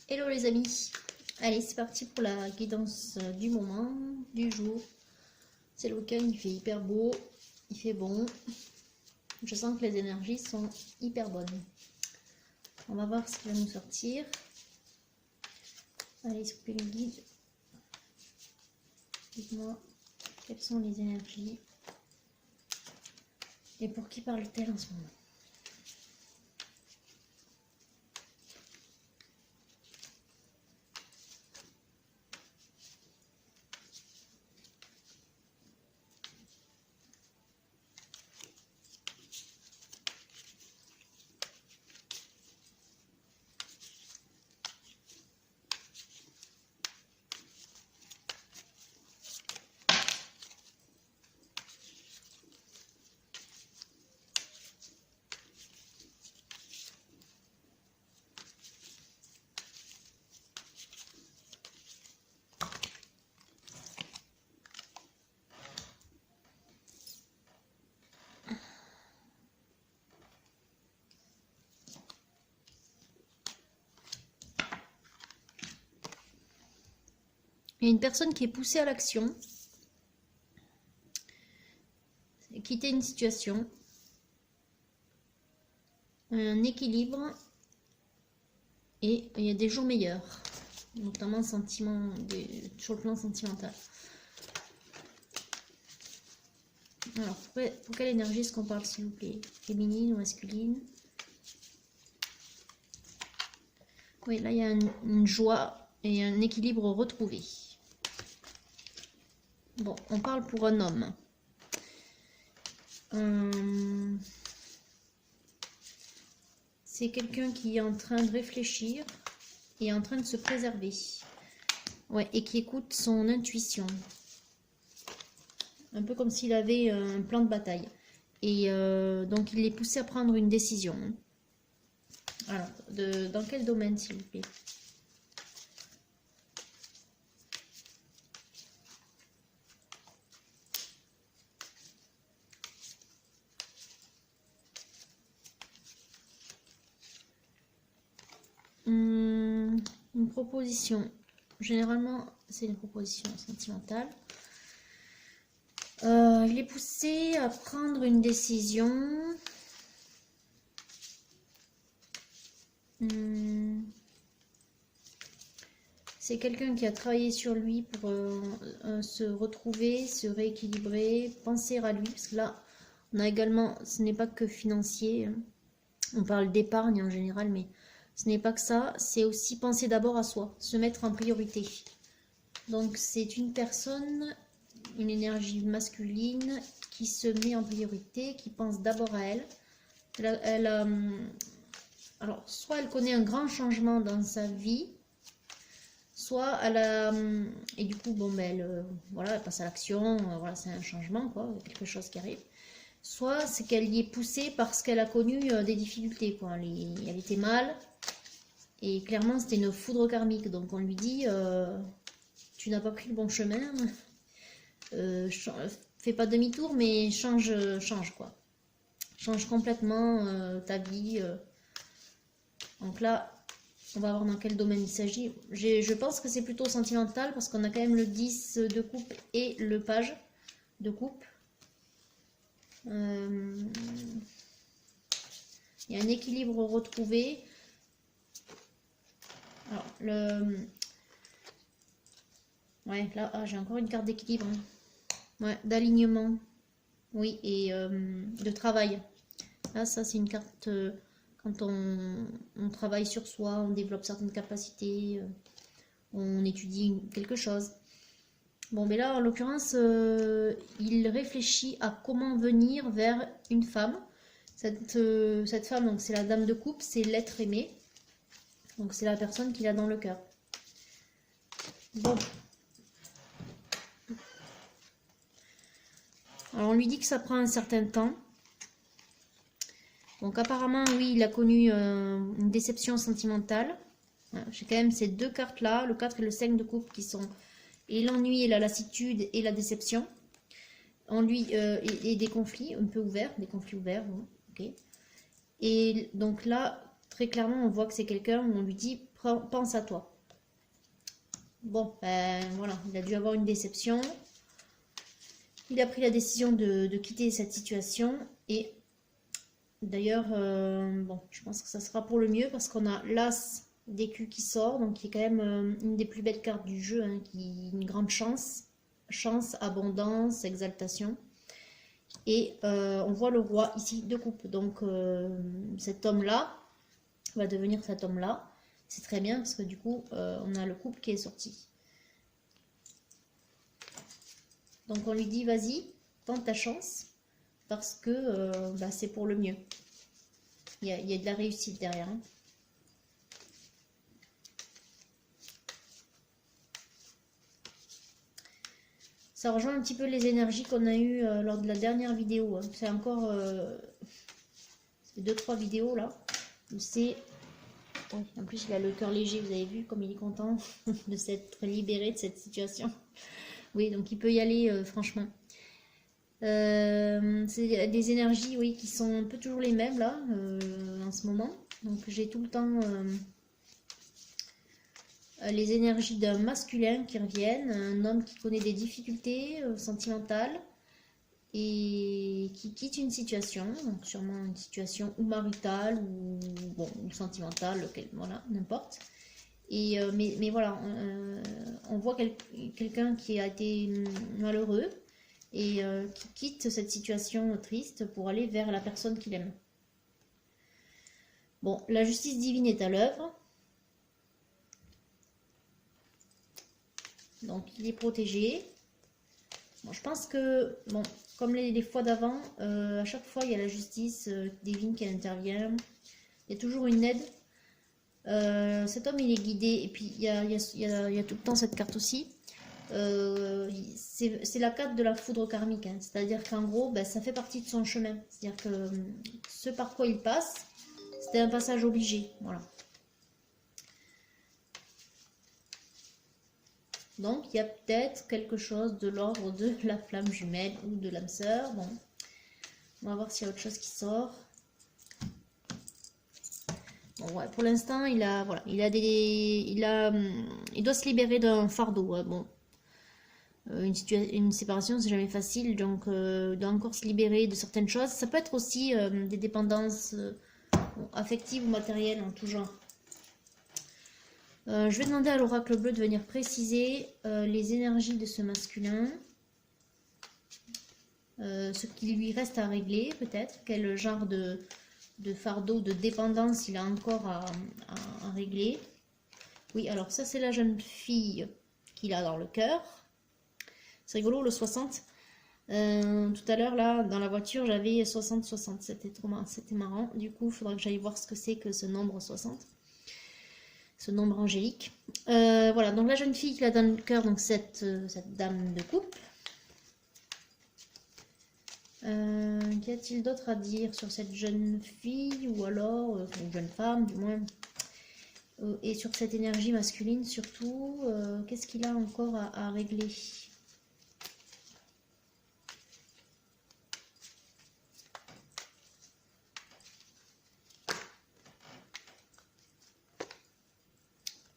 Hello les amis, allez c'est parti pour la guidance du moment, du jour. C'est le week-end, il fait hyper beau, il fait bon. Je sens que les énergies sont hyper bonnes. On va voir ce qui va nous sortir. Allez, Spirit Guide, dites-moi quelles sont les énergies et pour qui parle-t-elle en ce moment. Il y a une personne qui est poussée à l'action, quitter une situation, un équilibre, et il y a des jours meilleurs, notamment sur le plan sentimental. Alors, pour quelle énergie est-ce qu'on parle, s'il vous plaît? Féminine ou masculine? Oui, là, il y a une joie et un équilibre retrouvé. Bon, on parle pour un homme. C'est quelqu'un qui est en train de réfléchir et en train de se préserver. Ouais, et qui écoute son intuition. Un peu comme s'il avait un plan de bataille. Et donc, il est poussé à prendre une décision. Alors, dans quel domaine, s'il vous plaît? Une proposition. Généralement, c'est une proposition sentimentale. Il est poussé à prendre une décision. C'est quelqu'un qui a travaillé sur lui pour se retrouver, se rééquilibrer, penser à lui. Parce que là, on a également, ce n'est pas que financier. On parle d'épargne en général, mais ce n'est pas que ça. C'est aussi penser d'abord à soi, se mettre en priorité. Donc c'est une personne, une énergie masculine qui se met en priorité, qui pense d'abord à elle. Alors, soit elle connaît un grand changement dans sa vie, soit elle a... Et du coup, bon, ben, voilà, elle passe à l'action, voilà, c'est un changement, quoi, quelque chose qui arrive. Soit c'est qu'elle y est poussée parce qu'elle a connu des difficultés, quoi. Elle était mal, et clairement, c'était une foudre karmique. Donc on lui dit, tu n'as pas pris le bon chemin, fais pas demi-tour, mais change, quoi. Change complètement ta vie. Donc là, on va voir dans quel domaine il s'agit. Je pense que c'est plutôt sentimental parce qu'on a quand même le 10 de coupe et le page de coupe. Il y a un équilibre retrouvé. Alors, ouais, là, j'ai encore une carte d'équilibre. Ouais, d'alignement. Oui, et de travail. Là, ça, c'est une carte... quand on travaille sur soi, on développe certaines capacités, on étudie quelque chose. Bon, mais là, en l'occurrence, il réfléchit à comment venir vers une femme. Cette femme, donc c'est la dame de coupe, c'est l'être aimé. Donc c'est la personne qu'il a dans le cœur. Bon. Alors on lui dit que ça prend un certain temps. Donc apparemment, oui, il a connu une déception sentimentale. J'ai quand même ces deux cartes-là, le 4 et le 5 de coupe, qui sont et l'ennui et la lassitude et la déception. En lui, et des conflits un peu ouverts, des conflits ouverts, bon, ok. Et donc là, très clairement, on voit que c'est quelqu'un où on lui dit, pense à toi. Bon, ben voilà, il a dû avoir une déception. Il a pris la décision de quitter cette situation. Et d'ailleurs, bon, je pense que ça sera pour le mieux parce qu'on a l'As d'écus qui sort, donc qui est quand même une des plus belles cartes du jeu, hein, qui une grande chance. Chance, abondance, exaltation. Et on voit le roi ici de coupe. Donc cet homme-là va devenir cet homme-là. C'est très bien parce que du coup, on a le couple qui est sorti. Donc on lui dit, vas-y, tente ta chance, parce que bah, c'est pour le mieux. Il y a de la réussite derrière. Hein. Ça rejoint un petit peu les énergies qu'on a eues lors de la dernière vidéo. Hein. C'est encore 2-3 vidéos là. C'est... En plus, il a le cœur léger, vous avez vu comme il est content de s'être libéré de cette situation. Oui, donc il peut y aller, franchement. C'est des énergies, oui, qui sont un peu toujours les mêmes, là, en ce moment. Donc j'ai tout le temps les énergies d'un masculin qui reviennent, un homme qui connaît des difficultés sentimentales et qui quitte une situation, donc sûrement une situation ou maritale ou, bon, ou sentimentale, voilà, n'importe. Et, mais voilà, on voit quelqu'un qui a été malheureux et qui quitte cette situation triste pour aller vers la personne qu'il aime. Bon, la justice divine est à l'œuvre. Donc, il est protégé. Bon, je pense que, bon, comme les fois d'avant, à chaque fois, il y a la justice divine qui intervient. Il y a toujours une aide. Cet homme, il est guidé. Et puis, il y a tout le temps cette carte aussi. C'est la carte de la foudre karmique. Hein. C'est-à-dire qu'en gros, ben, ça fait partie de son chemin. C'est-à-dire que ce par quoi il passe, c'était un passage obligé. Voilà. Donc, il y a peut-être quelque chose de l'ordre de la flamme jumelle ou de l'âme sœur. Bon, on va voir s'il y a autre chose qui sort. Bon, ouais, pour l'instant, il doit se libérer d'un fardeau. Hein, bon, une séparation, c'est jamais facile, donc il doit encore se libérer de certaines choses. Ça peut être aussi des dépendances affectives ou matérielles en tout genre. Je vais demander à l'oracle bleu de venir préciser les énergies de ce masculin, ce qui lui reste à régler peut-être, quel genre de fardeau, de dépendance il a encore à régler. Oui, alors ça c'est la jeune fille qu'il a dans le cœur. C'est rigolo, le 60. Tout à l'heure, là, dans la voiture, j'avais 60-60. C'était marrant. Du coup, il faudra que j'aille voir ce que c'est que ce nombre 60. Ce nombre angélique. Voilà, donc la jeune fille qui a dans le cœur, donc cette dame de coupe. Qu'y a-t-il d'autre à dire sur cette jeune fille, ou alors une jeune femme du moins, et sur cette énergie masculine surtout, qu'est-ce qu'il a encore à régler?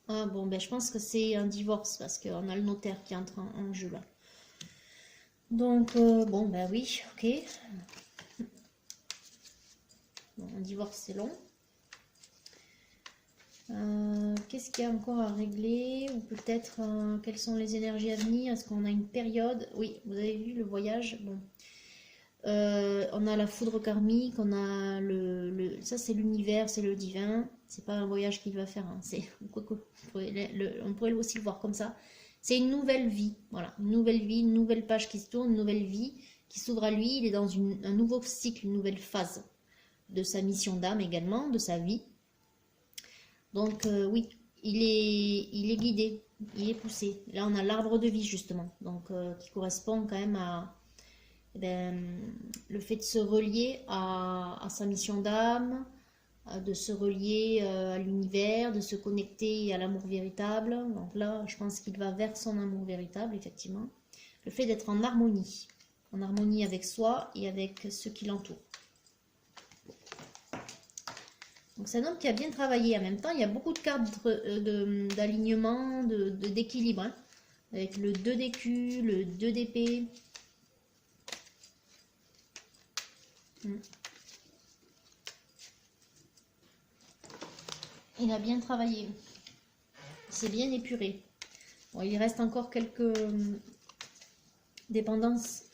Ah bon, ben je pense que c'est un divorce parce qu'on a le notaire qui entre en jeu là. Donc, bon, ben oui, ok. Bon, un divorce, c'est long. Qu'est-ce qu'il y a encore à régler? Ou peut-être, quelles sont les énergies à venir? Est-ce qu'on a une période? Oui, vous avez vu le voyage. Bon. On a la foudre karmique, on a ça c'est l'univers, c'est le divin. C'est pas un voyage qu'il va faire. Hein. On pourrait aussi le voir comme ça. C'est une nouvelle vie, voilà, une nouvelle vie, une nouvelle page qui se tourne, une nouvelle vie qui s'ouvre à lui. Il est dans un nouveau cycle, une nouvelle phase de sa mission d'âme également, de sa vie. Donc oui, il est guidé, il est poussé. Là on a l'arbre de vie justement, donc qui correspond quand même à le fait de se relier à sa mission d'âme, de se relier à l'univers, de se connecter à l'amour véritable. Donc là, je pense qu'il va vers son amour véritable, effectivement. Le fait d'être en harmonie avec soi et avec ceux qui l'entourent. Donc c'est un homme qui a bien travaillé. En même temps, il y a beaucoup de cartes d'alignement, d'équilibre, hein, avec le 2 d'écu, le 2 d'épée. Il a bien travaillé. C'est bien épuré. Bon, il reste encore quelques dépendances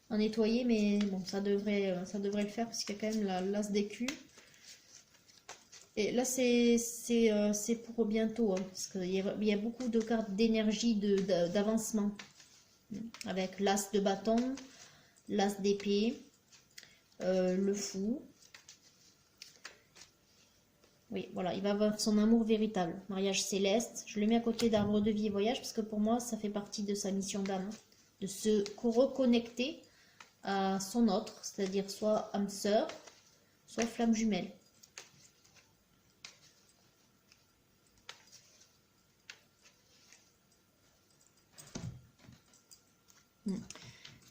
à nettoyer, mais bon, ça devrait le faire parce qu'il y a quand même l'as d'écu. Et là, c'est pour bientôt, hein, parce qu'il y a beaucoup de cartes d'énergie d'avancement. Avec l'as de bâton, l'as d'épée, le fou. Oui, voilà, il va avoir son amour véritable. Mariage céleste. Je le mets à côté d'arbre de vie et voyage parce que pour moi, ça fait partie de sa mission d'âme. De se reconnecter à son autre, c'est-à-dire soit âme sœur, soit flamme jumelle.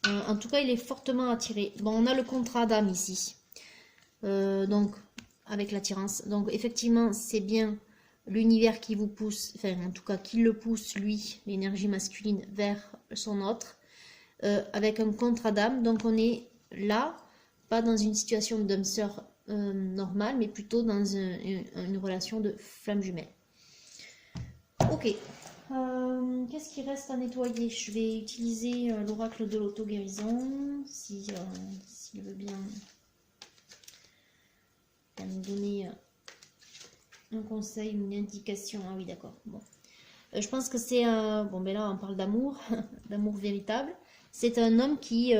En tout cas, il est fortement attiré. Bon, on a le contrat d'âme ici. Donc, avec l'attirance. Donc, effectivement, c'est bien l'univers qui vous pousse, enfin, en tout cas, qui le pousse, lui, l'énergie masculine, vers son autre, avec un contrat d'âme. Donc, on est là, pas dans une situation d'âme sœur normale, mais plutôt dans une relation de flamme jumelle. Ok. Qu'est-ce qui reste à nettoyer? Je vais utiliser l'oracle de l'auto-guérison, s'il veut bien me donner un conseil ou une indication. Ah oui, d'accord. Bon. Je pense que c'est un... Bon, ben là, on parle d'amour, d'amour véritable. C'est un homme qui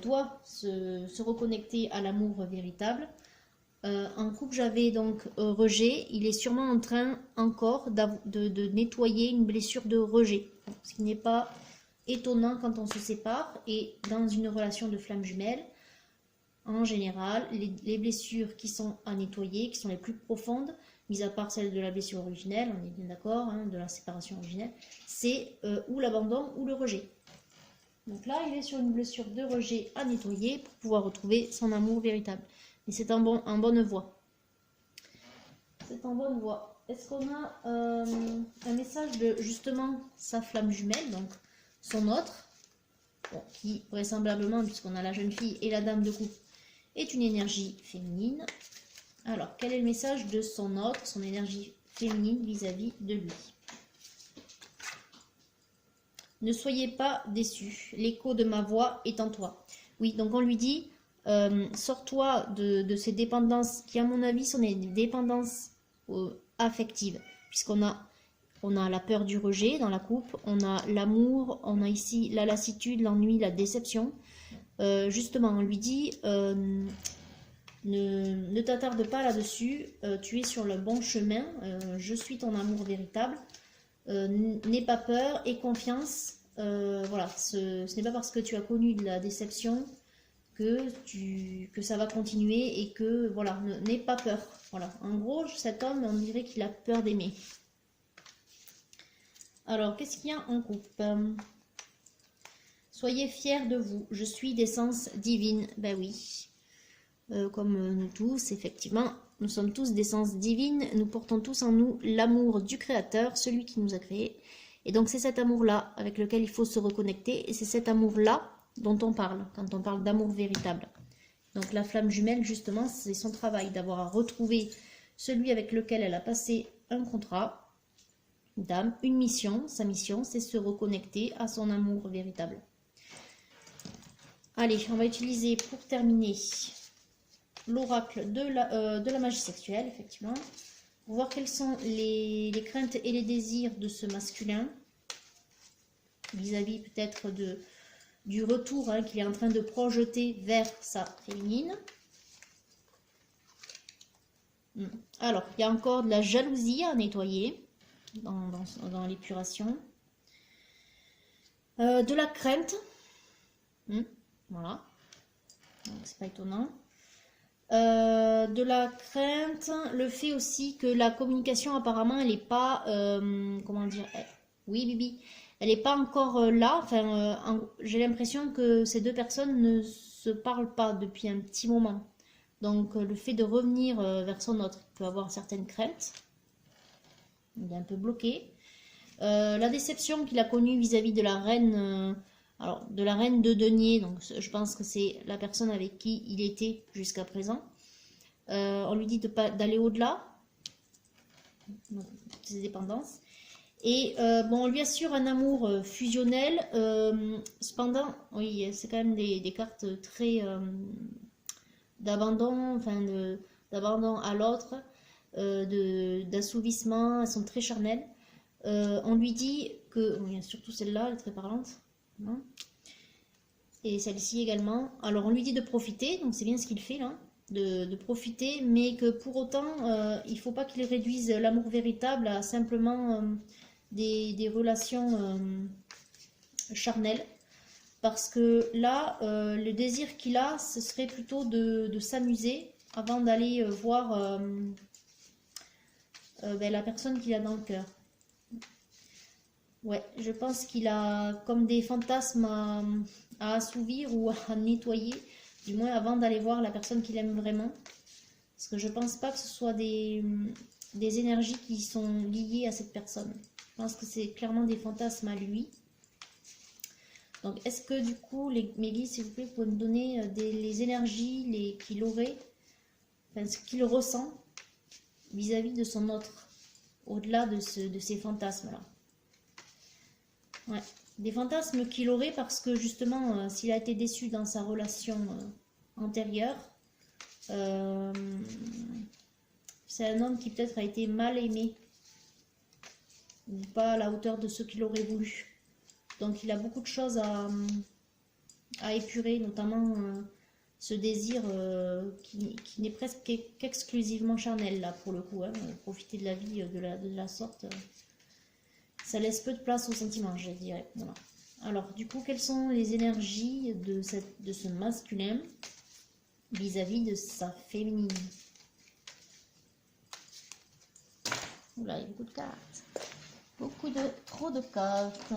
doit se reconnecter à l'amour véritable. En couple, j'avais donc rejet. Il est sûrement en train encore de nettoyer une blessure de rejet. Ce qui n'est pas étonnant quand on se sépare. Et dans une relation de flamme jumelle, en général, les blessures qui sont à nettoyer, qui sont les plus profondes, mis à part celle de la blessure originelle, on est bien d'accord, hein, de la séparation originelle, c'est ou l'abandon ou le rejet. Donc là, il est sur une blessure de rejet à nettoyer pour pouvoir retrouver son amour véritable. Et c'est en bonne voie. C'est en bonne voie. Est-ce qu'on a un message de justement sa flamme jumelle, donc son autre, bon, qui vraisemblablement, puisqu'on a la jeune fille et la dame de coupe, est une énergie féminine. Alors, quel est le message de son autre, son énergie féminine vis-à-vis de lui? Ne soyez pas déçus, l'écho de ma voix est en toi. Oui, donc on lui dit, sors-toi de ces dépendances qui, à mon avis, sont des dépendances affectives, puisqu'on a la peur du rejet dans la coupe, on a l'amour, on a ici la lassitude, l'ennui, la déception. Justement, on lui dit, ne t'attarde pas là-dessus, tu es sur le bon chemin, je suis ton amour véritable. N'aie pas peur et confiance. Voilà, ce n'est pas parce que tu as connu de la déception que ça va continuer et que voilà, n'aie pas peur. Voilà, en gros, cet homme, on dirait qu'il a peur d'aimer. Alors, qu'est-ce qu'il y a en couple? Soyez fiers de vous, je suis d'essence divine. Ben oui, comme nous tous, effectivement, nous sommes tous d'essence divine, nous portons tous en nous l'amour du Créateur, celui qui nous a créés. Et donc c'est cet amour-là avec lequel il faut se reconnecter, et c'est cet amour-là dont on parle, quand on parle d'amour véritable. Donc la flamme jumelle, justement, c'est son travail, d'avoir à retrouver celui avec lequel elle a passé un contrat d'âme, une mission. Sa mission, c'est se reconnecter à son amour véritable. Allez, on va utiliser pour terminer l'oracle de la magie sexuelle, effectivement, pour voir quelles sont les craintes et les désirs de ce masculin vis-à-vis peut-être du retour qu'il est en train de projeter vers sa féminine. Alors, il y a encore de la jalousie à nettoyer dans l'épuration. De la crainte. Voilà. C'est pas étonnant. De la crainte, le fait aussi que la communication apparemment elle n'est pas, comment dire, oui Bibi, elle n'est pas encore là, enfin j'ai l'impression que ces deux personnes ne se parlent pas depuis un petit moment. Donc le fait de revenir vers son autre, il peut avoir certaines craintes. Il est un peu bloqué. La déception qu'il a connue vis-à-vis de la reine, alors de la reine de denier, donc je pense que c'est la personne avec qui il était jusqu'à présent. On lui dit d'aller au-delà de ses dépendances. Et bon, on lui assure un amour fusionnel. Cependant, oui, c'est quand même des cartes très d'abandon, enfin d'abandon à l'autre, d'assouvissement. Elles sont très charnelles. On lui dit que, oui, surtout celle-là, elle est très parlante, hein, et celle-ci également. Alors on lui dit de profiter, donc c'est bien ce qu'il fait là, de profiter, mais que pour autant, il ne faut pas qu'il réduise l'amour véritable à simplement des relations charnelles. Parce que là, le désir qu'il a, ce serait plutôt de s'amuser avant d'aller voir la personne qu'il a dans le cœur. Ouais, je pense qu'il a comme des fantasmes à assouvir ou à nettoyer, du moins avant d'aller voir la personne qu'il aime vraiment. Parce que je pense pas que ce soit des énergies qui sont liées à cette personne. Je pense que c'est clairement des fantasmes à lui. Donc, est-ce que du coup, mes guides, s'il vous plaît, vous pouvez me donner les énergies qu'il aurait, enfin, ce qu'il ressent vis-à-vis de son autre, au-delà de ces fantasmes-là. Ouais, des fantasmes qu'il aurait parce que justement, s'il a été déçu dans sa relation antérieure, c'est un homme qui peut-être a été mal aimé, ou pas à la hauteur de ce qu'il aurait voulu. Donc il a beaucoup de choses à épurer, notamment ce désir qui n'est presque qu'exclusivement charnel, là, pour le coup. Hein, profiter de la vie de la sorte, ça laisse peu de place aux sentiments, je dirais. Voilà. Alors, du coup, quelles sont les énergies de ce masculin vis-à-vis de sa féminine? Oula, il y a beaucoup de cartes. Trop de cartes.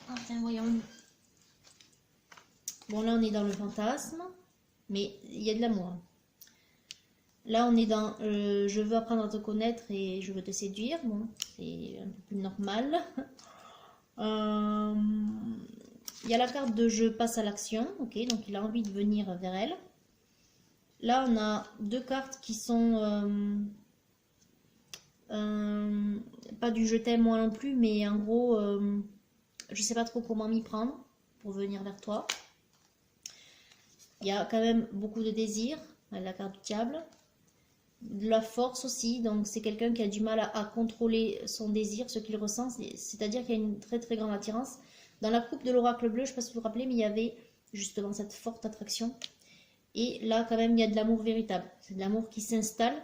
Enfin, voyons. Bon, là, on est dans le fantasme, mais il y a de l'amour. Là, on est dans je veux apprendre à te connaître et je veux te séduire. Bon, c'est un peu plus normal. Il y a la carte de je passe à l'action. Ok, donc il a envie de venir vers elle. Là, on a deux cartes qui sont pas du je t'aime moi non plus, mais en gros, je sais pas trop comment m'y prendre pour venir vers toi. Il y a quand même beaucoup de désir, la carte du diable. De la force aussi, donc c'est quelqu'un qui a du mal à contrôler son désir, ce qu'il ressent, c'est-à-dire qu'il y a une très très grande attirance. Dans la coupe de l'oracle bleu, je ne sais pas si vous vous rappelez, mais il y avait justement cette forte attraction. Et là, quand même, il y a de l'amour véritable. C'est de l'amour qui s'installe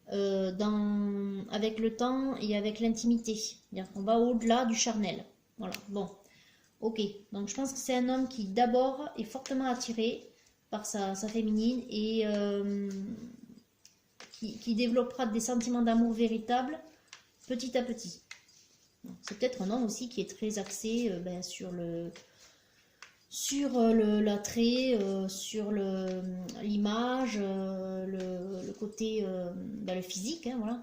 avec le temps et avec l'intimité. C'est-à-dire qu'on va au-delà du charnel. Voilà, bon. Ok, donc je pense que c'est un homme qui d'abord est fortement attiré par sa féminine et qui développera des sentiments d'amour véritable petit à petit. C'est peut-être un homme aussi qui est très axé sur l'attrait, sur l'image, le côté, le physique, hein, voilà.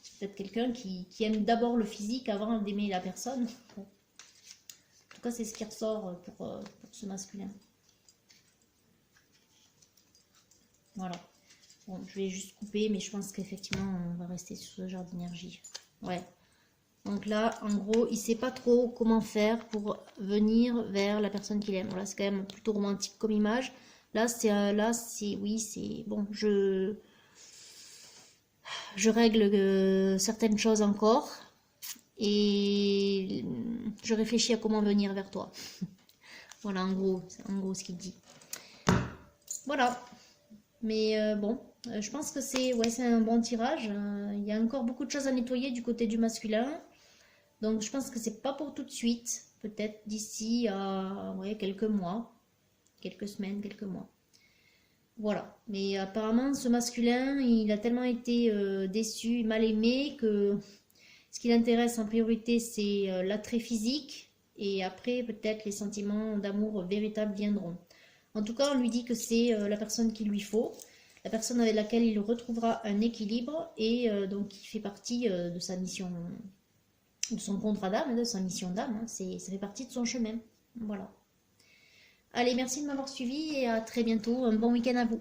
C'est peut-être quelqu'un qui aime d'abord le physique avant d'aimer la personne. Bon. En tout cas, c'est ce qui ressort pour ce masculin. Voilà. Bon, je vais juste couper, mais je pense qu'effectivement, on va rester sur ce genre d'énergie. Ouais. Donc là, en gros, il ne sait pas trop comment faire pour venir vers la personne qu'il aime. Voilà, c'est quand même plutôt romantique comme image. Là, oui, c'est bon. Je règle certaines choses encore et je réfléchis à comment venir vers toi. Voilà, en gros ce qu'il dit. Voilà. Mais bon, je pense que c'est un bon tirage. Il y a encore beaucoup de choses à nettoyer du côté du masculin. Donc je pense que c'est pas pour tout de suite. Peut-être d'ici à quelques mois, quelques semaines, quelques mois. Voilà. Mais apparemment, ce masculin, il a tellement été déçu, mal aimé, que ce qui l'intéresse en priorité, c'est l'attrait physique. Et après, peut-être les sentiments d'amour véritables viendront. En tout cas, on lui dit que c'est la personne qu'il lui faut. la personne avec laquelle il retrouvera un équilibre et donc qui fait partie de sa mission, de son contrat d'âme, de sa mission d'âme, hein, ça fait partie de son chemin. Voilà. Allez, merci de m'avoir suivi et à très bientôt. Un bon week-end à vous.